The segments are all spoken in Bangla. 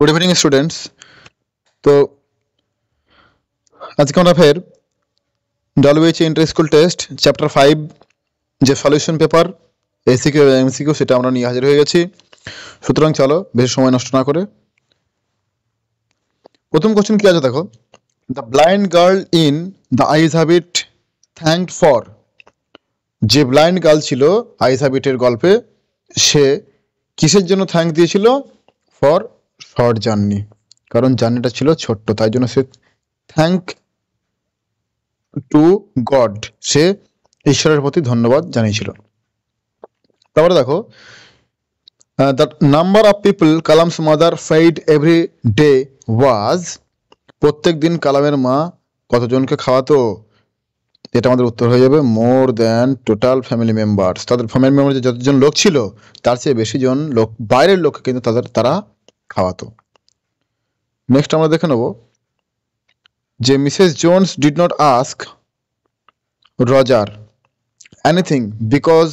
Good evening students. তো আজকে আমরা ফের WH inter school test chapter 5 যে সলিউশন পেপার এসিকিউ এবং এমসিকিউ সেটা আমরা নিয়ে হাজির হয়ে গেছি। সুতরাং চলো বেশি সময় নষ্ট না করে প্রথম কোশ্চেন কি আছে দেখো। The blind girl in the eyes have it thanked for. যে ব্লাইন্ড গার্ল ছিল আইজ হ্যাবিটের গল্পে, সে কিসের জন্য থ্যাঙ্ক দিয়েছিল? ফর শর্ট জার্নি, কারণ জার্নিটা ছিল ছোট্ট, তাই জন্য সে থ্যাঙ্ক টু গড, সে ঈশ্বরের প্রতি ধন্যবাদ জানিয়েছিল। তারপরে দেখো, the number of people Kalam's mother fed every day was. প্রত্যেক দিন কালামের মা কতজনকে খাওয়াতো? এটা আমাদের উত্তর হয়ে যাবে more than total family members. তাদের ফ্যামিলি মেম্বার যে যতজন লোক ছিল তার চেয়ে বেশি জন লোক, বাইরের লোককে কিন্তু তারা খাওয়াতো। নেক্সট আমরা দেখে নেব যে Mrs Jones did not ask Roger anything because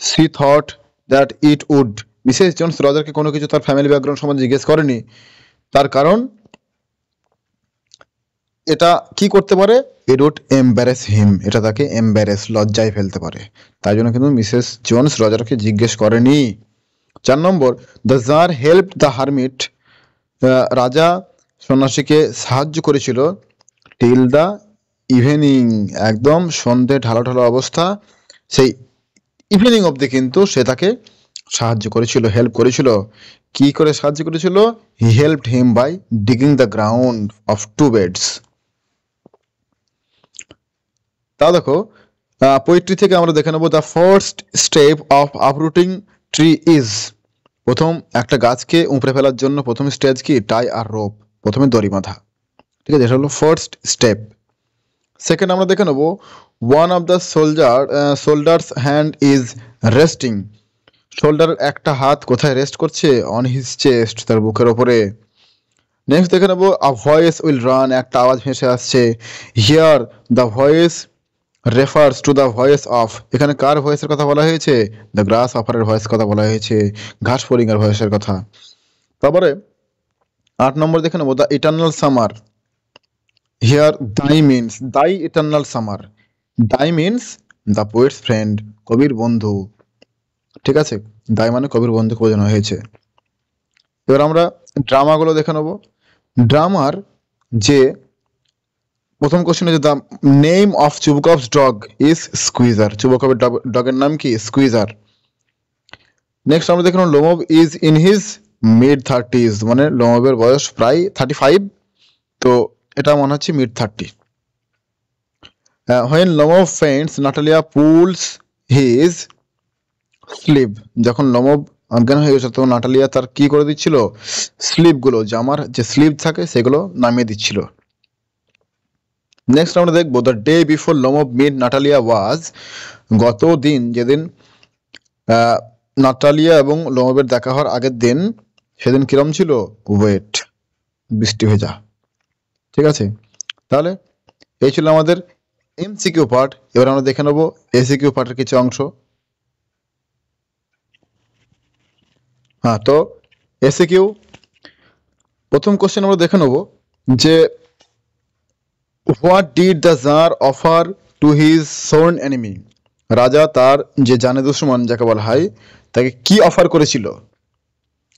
she thought that it would. Mrs Jones রজারকে কোনো কিছু তার ফ্যামিলি ব্যাকগ্রাউন্ড সম্বন্ধে জিজ্ঞেস করেনি, তার কারণ এটা কি করতে পারে? ইট উড এম্বারেস হিম, এটা তাকে এম্বারেস, লজ্জায় ফেলতে পারে, তাই জন্য কিন্তু মিসেস জোনস রজারকে জিজ্ঞেস করেনি। 4 নম্বর, the tsar help the hermit. রাজা সন্ন্যাসীকে সাহায্য করেছিল টিল দ্য ইভিনিং, একদম সন্ধে ঢালো অবস্থা, সেই ইভিনিং অবধি কিন্তু সে তাকে সাহায্য করেছিল, হেল্প করেছিল। কি করে সাহায্য করেছিল? He helped him by digging the ground of 2 beds. তা দেখো, পোয়েট্রি থেকে আমরা দেখে নেবো the first step of uprooting tree is. প্রথম একটা গাছকে উপড়ে ফেলার জন্য প্রথম স্টেজ কি? টাই আর রোপ, প্রথমে দড়ি বাঁধা। ঠিক আছে, এটা হলো ফার্স্ট স্টেপ। সেকেন্ড আমরা দেখে নেবো one of the soldiers hand is resting. Shoulder একটা হাত কোথায় রেস্ট করছে? অন হিজ চেস্ট, তার বুকের ওপরে। নেক্সট দেখে নেবো আ ভয়েস উইল রান, একটা আওয়াজ ভেসে আসছে। Here the voice refers to the voice of. এখানে কার ভয়েসের কথা বলা হয়েছে? দ্য গ্রাস অফারের ভয়েস কথা বলা হয়েছে, ঘাস ফড়িংয়ের ভয়েসের কথা। তারপরে 8 নম্বর দেখে নেবো দ্য ইটার্নাল সামার। হিয়ার দাই মিনস দাই ইটার্নাল সামার, দাই মিনস দ্য পোয়েটস ফ্রেন্ড, কবির বন্ধু। ঠিক আছে, দাই মানে কবির বন্ধুকে বোঝানো হয়েছে। এবার আমরা ড্রামাগুলো দেখে নেবো। ড্রামার যে প্রথম কোশ্চেন হচ্ছে the name of Chubukov's dog is Squeezer. চুবকভের ডগের নাম কি? স্কুইজার। নেক্সট আমরা দেখলাম Lomov is in his mid 30s, মানে লোমবের বয়স প্রায় 35, তো এটা মনে হচ্ছে mid 30। When Lomov faints Natalia pulls his sleeve. যখন লোমব অজ্ঞান হয়ে গেছে তখন নাটালিয়া তার কি করে দিচ্ছিল? স্লিভগুলো, জামার যে স্লিভ থাকে সেগুলো নামিয়ে দিচ্ছিল। নেক্সট আমরা দেখবো the day before Lomov meet Natalia was. গত দিন, যেদিন নাটালিয়া এবং লোমবের দেখা হওয়ার আগের দিন, সেদিন কিরম ছিল? ওয়েট, বৃষ্টি ভেজা। ঠিক আছে, তাহলে এই ছিল আমাদের এমসিকিউ পার্ট। এবার আমরা দেখে নেবো এসিকিউ পার্টের কিছু অংশ। হ্যাঁ, তো এসিকিউ প্রথম কোশ্চেন আমরা দেখে নেবো যে what did the tsar offer to his sworn enemy. রাজা তার যে জানে দুশমন যাকে বলা হয় তাকে কি অফার করেছিল?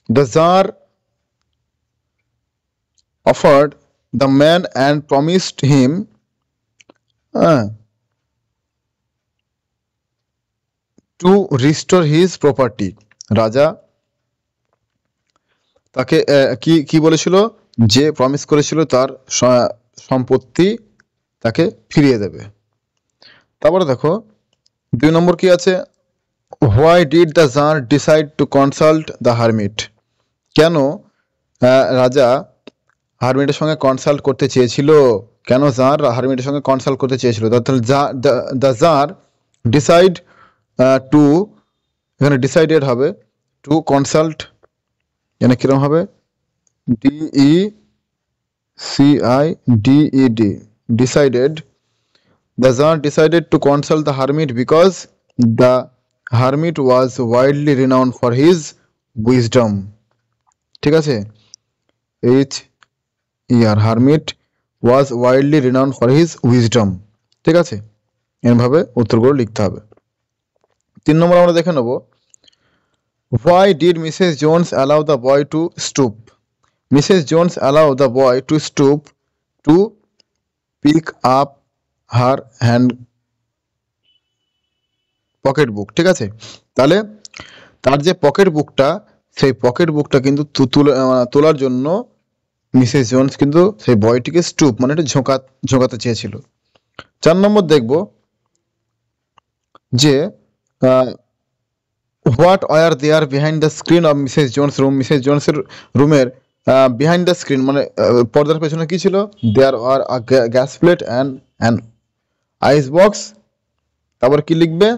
The czar offered the man and promised him to restore his property. রাজা তাকে কি বলেছিল? যে প্রমিস করেছিল তার সম্পত্তি তাকে ফিরিয়ে দেবে। তারপরে দেখো 2 নম্বর কি আছে? Why did the czar decide to consult the hermit. কেন রাজা হারমিটের সঙ্গে কনসাল্ট করতে চেয়েছিল? কেন জার হারমিটের সঙ্গে কনসাল্ট করতে চেয়েছিল? দ্য জার ডিসাইড টু, এখানে ডিসাইডেড হবে, টু কনসাল্ট এখানে কিরম হবে? DECIDED, decided. The Tsar decided to consult the hermit because the hermit was widely renowned for his wisdom. ঠিক আছে, H E R hermit was wildly renowned for his wisdom. ঠিক আছে, এরভাবে উত্তরগুলো লিখতে হবে। 3 নম্বর আমরা দেখে নেব, why did Mrs Jones allow the boy to stoop? Mrs Jones allow the boy to stoop to pick up her hand pocket book. ঠিক আছে, তাহলে তার যে পকেট বুকটা, সেই পকেট বুকটা কিন্তু তোলার জন্য মিসেস জোনস কিন্তু সেই বয়টিকে স্টুপ মানে একটা ঝোঁকাতে চেয়েছিল। 4 নম্বর দেখব যে what were there behind the screen of Mrs Jones room? Mrs জোনসের রুমের বিহাইন্ড দ্য স্ক্রিন মানে পর্দার পেছনে কি ছিল? There are gas plate and ice box. তারপর কি লিখবে?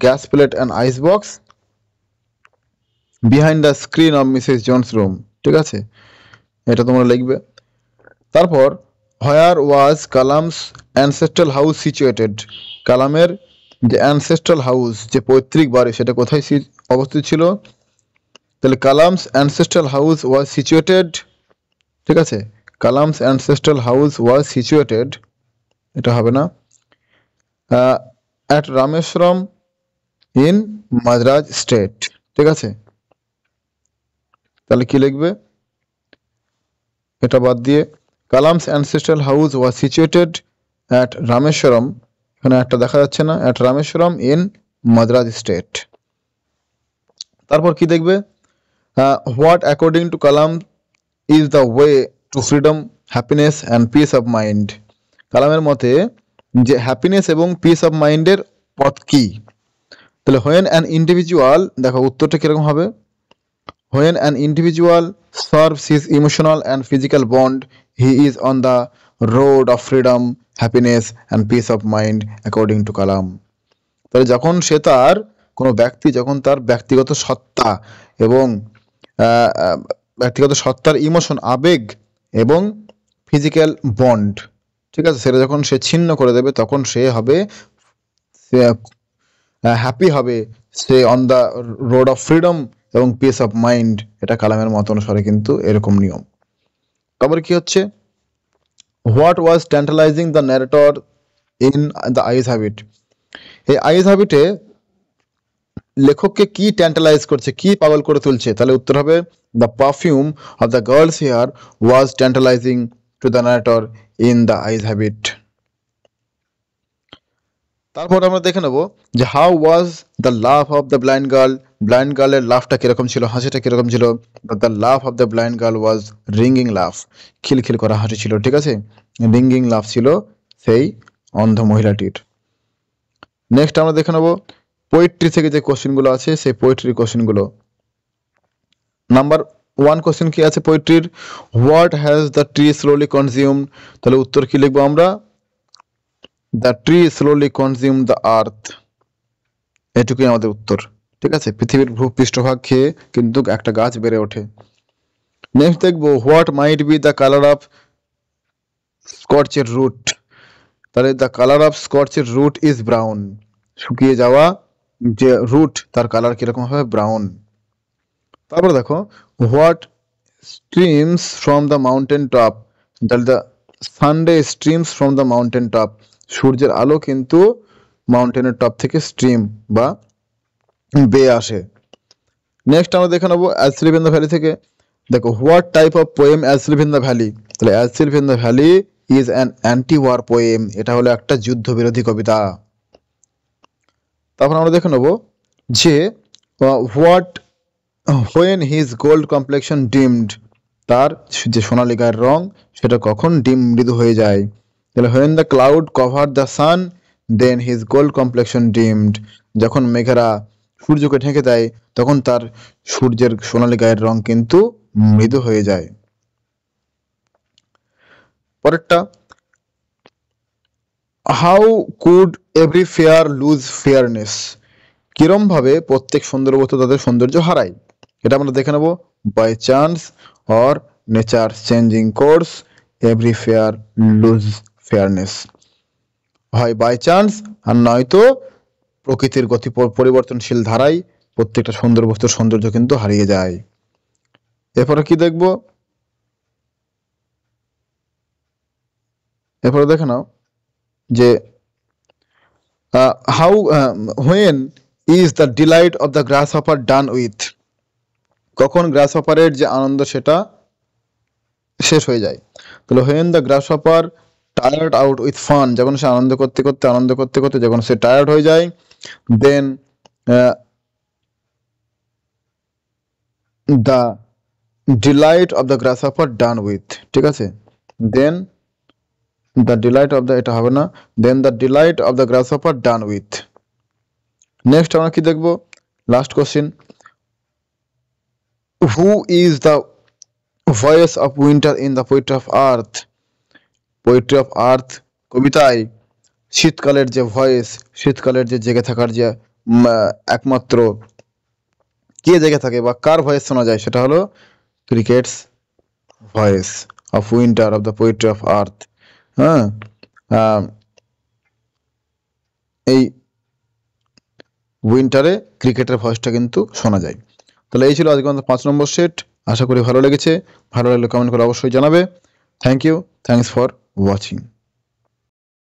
Gas plate and ice box behind the screen of Mrs Jones room. ঠিক আছে, এটা তোমরা লিখবে। তারপর where was Kalam's ancestral house situated? কালামের যে অ্যানসেস্ট্রাল হাউস, যে পৈতৃক বাড়ি, সেটা কোথায় অবস্থিত ছিল? তাহলে Kalam's ancestral house was situated, ঠিক আছে, Kalam's ancestral house was situated, এটা হবে না, at Rameswaram in Madras state. ঠিক আছে, তাহলে কি লিখবে? এটা বাদ দিয়ে Kalam's ancestral house was situated at Rameswaram, এখানে একটা দেখা যাচ্ছে না, at Rameswaram in Madras state. তারপর কি দেখবে? What according to Kalam is the way to freedom, happiness and peace of mind? কালামের মতে যে হ্যাপিনেস এবং পিস অফ মাইন্ডের পথ কি? তাহলে হোয়েন অ্যান ইন্ডিভিজুয়াল, দেখো উত্তরটা কিরকম হবে? When an individual serves his emotional and physical bond, he is on the road of freedom, happiness and peace of mind according to Kalam. তাহলে যখন সে তার কোনো ব্যক্তি যখন তার ব্যক্তিগত সত্তা এবং ব্যক্তিগত সত্তার ইমোশন, আবেগ এবং ফিজিক্যাল বন্ড, ঠিক আছে, সেটা যখন সে ছিন্ন করে দেবে, তখন সে হবে হ্যাপি হবে, সে on the road of freedom এবং পিস অফ মাইন্ড। এটা কালামের মত অনুসারে কিন্তু এরকম নিয়ম। তারপরে কি হচ্ছে? What was tantalising the narrator in the ice habit? এই আইস হ্যাবিটে লেখককে কি ট্যান্টালাইজ করছে, কি পাগল করে তুলছে? তাহলে উত্তর হবে the perfume of the girl's hair was tantalising to the narrator in the ice habit. তারপর আমরা দেখে নেব যে how was the love of the blind girl? Blind গার্লের লাভটা কিরকম ছিল, হাসিটা কিরকম ছিল? The love of the blind girl was ringing love, খিলখিল করা হাসি ছিল। ঠিক আছে, রিঙ্গিং লাভ ছিল সেই অন্ধ মহিলাটির। নেক্সট আমরা দেখে নেব পোয়েট্রি থেকে যে কোশ্চেনগুলো আছে, সেই পোয়েট্রির কোশ্চেনগুলো। নাম্বার 1 কোশ্চেন কি আছে পোয়েট্রির? What has the tree slowly consumed? তাহলে উত্তর কি লিখবো আমরা? The tree slowly consume the earth. এটুকুই আমাদের উত্তর। ঠিক আছে, পৃথিবীর ভূপৃষ্ঠভাগ খেয়ে কিন্তু একটা গাছ বেড়ে ওঠে। নেক্সট দেখবো what might be the colour of স্কচের রুট? তাহলে দ্য কালার অফ স্কচের রুট ইজ ব্রাউন। শুকিয়ে যাওয়া যে রুট, তার কালার কিরকম হবে? ব্রাউন। তারপরে দেখো what streams from the mountain top? তাহলে the Sunday streams from the mountain top. সূর্যের আলো কিন্তু মাউন্টেনের টপ থেকে স্ট্রিম বা বেয়ে আসে। নেক্সট আমরা দেখে নেবো asleep in the valley থেকে। দেখো what type of poem asleep in the valley? তাহলে asleep in the valley is an anti war poem. এটা হলো একটা যুদ্ধ বিরোধী কবিতা। তারপর আমরা দেখে নেবো যে what when his gold complexion deemed? তার যে সোনালী গায়ের রং সেটা কখন ডিম মৃদু হয়ে যায়? তাহলে when the cloud cover the sun then his gold complexion dimmed. যখন মেঘেরা সূর্যকে ঢেকে দেয় তখন তার সূর্যের সোনালী গায়ের রং কিন্তু মৃদু হয়ে যায়। পরেরটা how could every fair lose fairness? কিরম ভাবে প্রত্যেক সৌন্দর্যবতী তাদের সৌন্দর্য হারায়? এটা আমরা দেখে নেব by chance or nature changing course every fair lose fairness. হয় বাই চান্স আর নয়তো প্রকৃতির গতি পরিবর্তনশীল ধারায় প্রত্যেকটা সুন্দর বস্তুর সৌন্দর্য কিন্তু হারিয়ে যায়। এরপরে কি দেখব, এরপরে দেখে নাও যে how when is the delight of the grasshopper done with, কখন গ্রাস হপারের যে আনন্দ সেটা শেষ হয়ে যায়। তাহলে when the grass hopper tired out with fun, যখন সে আনন্দ করতে করতে যখন সে টায়ার্ড হয়ে যায়, then the delight of the grasshopper done with, ঠিক আছে, then the delight of the, এটা হবে না, then the delight of the grasshopper done with. নেক্সট আমরা কি দেখবো, last question, who is the voice of winter in the poetry of earth, poetry of earth কবিতায় শীতকালের যে ভয়েস, শীতকালের যে জেগে থাকার যে একমাত্র কে জেগে থাকে বা কার ভয়েস শোনা যায়, সেটা হলো crickets voice of winter of the poetry of আর্থ। হ্যাঁ, এই উইন্টারে ক্রিকেটের ভয়েসটা কিন্তু শোনা যায়। তাহলে এই ছিল আজকে আমাদের 5 নম্বর সেট। আশা করি ভালো লেগেছে, ভালো লাগলে কমেন্ট করে অবশ্যই জানাবে। Thank you, thanks for watching.